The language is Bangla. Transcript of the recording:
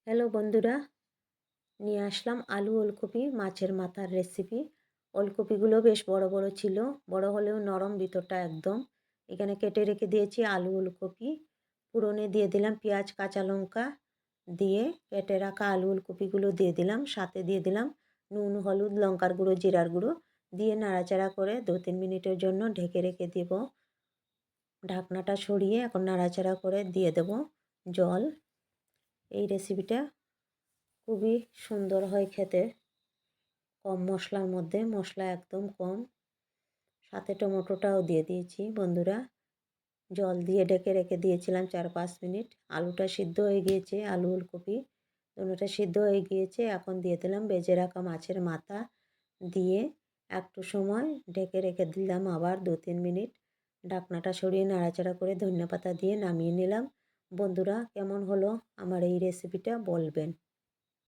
হ্যালো বন্ধুরা, নিয়ে আসলাম আলু ওলকপি মাছের মাথার রেসিপি। ওলকপিগুলো বেশ বড় বড় ছিল, বড় হলেও নরম ভিতরটা একদম। এখানে কেটে রেখে দিয়েছি আলু ওলকপি। ফোড়নে দিয়ে দিলাম পেঁয়াজ কাঁচা লঙ্কা, দিয়ে কেটে রাখা আলু ওলকপিগুলো দিয়ে দিলাম, সাথে দিয়ে দিলাম নুন হলুদ লঙ্কার গুঁড়ো জিরার গুঁড়ো, দিয়ে নাড়াচাড়া করে 2-3 মিনিটের জন্য ঢেকে রেখে দেব। ঢাকনাটা সরিয়ে এখন নাড়াচাড়া করে দিয়ে দেব জল। এই রেসিপিটা খুবই সুন্দর হয় খেতে, কম মশলার মধ্যে, মশলা একদম কম। সাথে টমেটোটাও দিয়ে দিয়েছি বন্ধুরা। জল দিয়ে ঢেকে রেখে দিয়েছিলাম 4-5 মিনিট। আলুটা সিদ্ধ হয়ে গিয়েছে, আলু ওলকপি দুটোটা সিদ্ধ হয়ে গিয়েছে। এখন দিয়ে দিলাম ভেজে রাখা মাছের মাথা, দিয়ে একটু সময় ঢেকে রেখে দিলাম আবার 2-3 মিনিট। ঢাকনাটা সরিয়ে নাড়াচাড়া করে ধনেপাতা দিয়ে নামিয়ে নিলাম। বন্ধুরা, কেমন হলো আমার এই রেসিপিটা বলবেন।